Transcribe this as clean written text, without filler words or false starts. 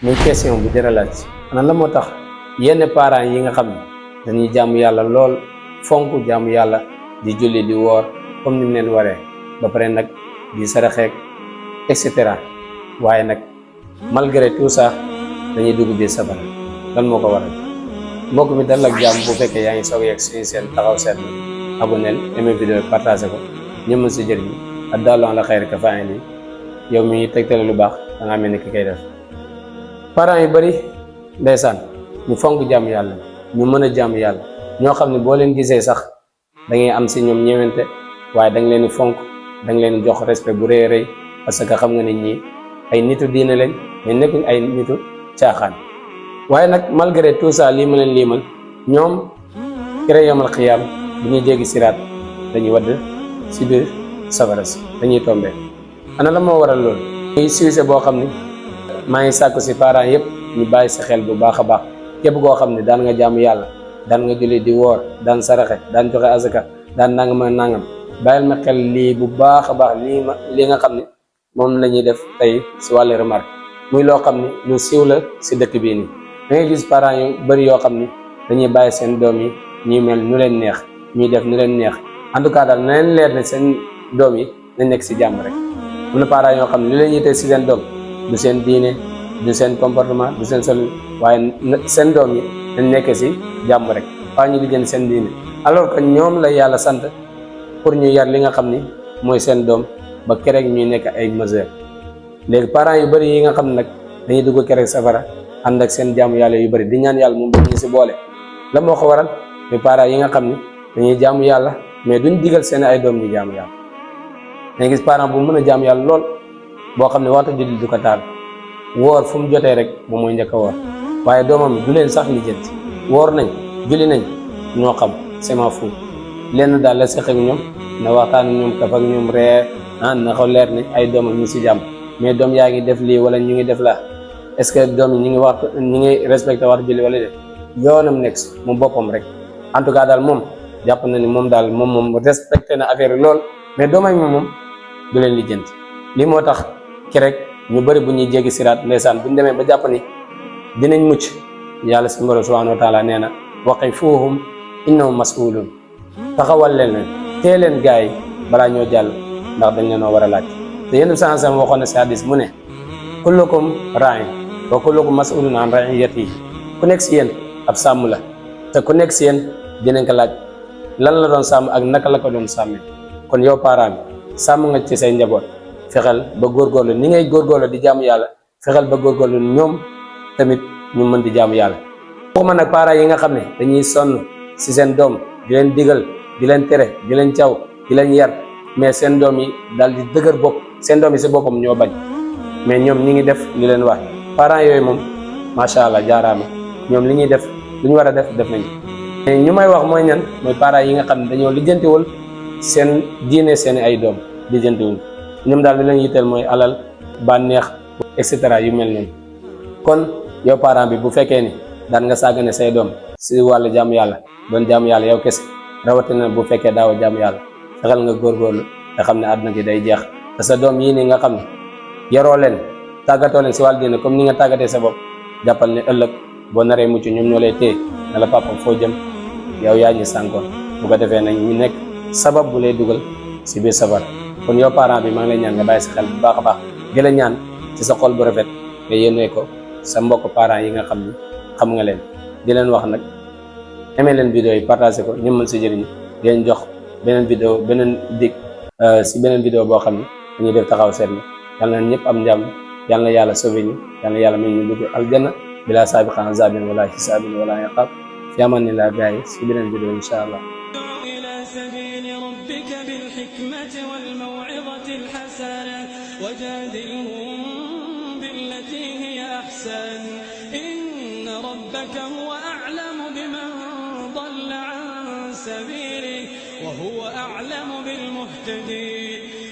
muy question bu jëra laaj ana la moo tax yenn parents yi nga xam ne dañuy jaamu yàlla lool fonk jaamu yàlla di julli di woor comme ni mu leen waree ba pare nag di saraxeek et cetera waaye nag malgré tout ça dañuy dugg biir safara lan moo ko waral mbokk mi dal ak jàmm bu fekkee yaa ngi soog a yegg suñu seen taxaw seetlu abonnel aimé vidéo partagé ko ñëmal si jëriñ ak daallu ala xayri ka faa'ili yow mi tegtale lu baax da ngaa mel ni ki koy def parents yu bari ndeysaan ñu fonk jaamu yàlla ñu mën a jaamu yàlla ñoo xam ne boo leen gisee sax da ngay am si ñoom ñëwante waaye da nga leen di fonk da nga leen jox respect bu rëy a rëy parce que xam nga ne ñii ay nitu diine lañ mais nekkuñ ay nitu caaxaan waaye nag malgré tout ça lii ma leen liimal ñoom kere yomal xiyaam bu ñuy jéggi siraat dañuy wadd si biir safara si dañuy tombé ana la moo waral loolu muy sujet boo xam ni maa ngi sàkku si parents yëpp ñu bàyyi si xel bu baax a baax képp koo xam ne daan nga jaamu yàlla daan nga julli di woor daan saraxe daan joxe azaka daan nangam ak nangam bàyyil ma xel lii bu baax a baax lii nga xam ne moom la ñuy def tey si wàllu remarque muy loo xam ne lu siiw la si dëkk bii nii da ngay gis parents yu bëri yoo xam ni dañuy bàyyi seen doom yi ñuy mel nu leen neex ñuy def nu leen neex en tout cas daal na leen leer ne seen doom yi nañ nekk si jàmm rek am na parents yoo xam ne li leen yitee si seen doom du seen diine du seen comportement du seen sol waaye seen doom yi nañ nekk si jàmm rek waa ñu lijjanti seen diine alors que ñoom la yàlla sant pour ñu yar li nga xam ni mooy seen doom ba keroog ñuy nekk ay majeur léegi parents yu bëri yi nga xam ne nag dañuy dugg keroog safara ànd ak seen jaamu yàlla yu bëri di ñaan yàlla moom ñu si boole la moo ko waral mais parents yi nga xam ni dañuy jaamu yàlla mais duñ digal seen ay doom ñu jaamu yàlla dañuy gis parent bu mën a jaamu yàlla lool boo xam ne waxtu julli du ko taal woor fu mu jotee rek moom mooy njëkk a woor waaye doomam du leen sax lijjanti woor nañ julli nañ ñoo xam c'est ma fou lenn daal la seq ak ñoom na waxtaan ak ñoom kaf ak ñoom ree na ko leer ni ay doomam ñu si jàmm mais doom yaa ngi def lii wala ñu ngi def laa est-ce que doom yi ñu ngi respecté waxtu julli wala de yoonam nekk si moom boppam rek en tout cas daal moom jàpp na ni moom daal moom respecté na affaire yi lool mais doomam moom du leen lijjanti lii moo tax ki rek ñu bëri bu ñuy jéggi siraat ndeysaan bu ñu demee ba jàpp ni dinañ mucc yàlla si borom subhanahu wa taala nee na waqifuhum innahum mas'ulun taxawal leen tee leen gaay yi balaa ñoo jàll ndax dañ leen war a laaj te yéen saa sam waxoon na si hadis mu ne kullukum ra'in wa kullukum mas'ulun an ra'iyatihi ku nekk si yéen ab sàmm la te ku nekk si yéen dinañ ko laaj lan la doon sàmm ak naka la ko doon sàmmee kon yow parent bi sàmm nga ci say njaboot fexeel ba góorgóorlu ni ngay góorgóorlu di jaamu yàlla fexeel ba góorgóorlu ñoom tamit ñu mën di jaamu yàlla waxuma nag parents yi nga xam ne dañuy sonn si seen doom di leen digal di leen tere di leen caw di leen yar mais seen doom yi daal di dëgër bopp seen doom yi si boppam ñoo bañ mais ñoom ñi ngi def li leen wax parents yooyu moom macha allah jaaraama ñoom li ñuy def lu ñu war a def nañu mais ñu may wax mooy ñan mooy parents yi nga xam ne dañoo lijjantiwul seen diine seen ay doom lijjantiwul ñoom daal di leen yitteel mooy alal bànneex et cetera yu mel noonu kon yow parent bi bu fekkee ni daan nga sàggane say doom si wàllu jaamu yàlla doon jaamu yàlla yow kese rawatina bu fekkee daaw jaamu yàlla fexeel nga góorgóorlu te xam ne àdduna gi day jeex te sa doom yii nii nga xam ne yaroo leen tàggatoo leen si wàllu diine comme ni nga tàggatee sa bopp jàppal ne ëllëg boo naree mucc ñoom ñoo lay téye ne la papa foo jëm yow yaa ñu sànkoon bu ko defee nag ñu nekk sabab bu lay dugal si biir safar kon yow parent bi maa ngi lay ñaan nga bàyyi si xel bu baax a baax di la ñaan ci sa xol bu rafet nga yéenee ko sa mbokk parents yi nga xam ni xam nga leen di leen wax nag aimé leen vidéo yi partagé ko ñu mën si jëriñu di leen jox beneen vidéo beneen dig si beneen vidéo boo xam ne dañuy def taxaw seetlu yal na ñëpp am njàmm yal na yàlla sauvé ñu yal na yàlla may ñu dugg aljanna bila saabiqan azabin wala hisaabin wala iqaab fi amanillah gaay si beneen vidéo incha allah وجادلهم بالتي هي أحسن إن ربك هو أعلم بمن ضل عن سبيله وهو أعلم بالمهتدين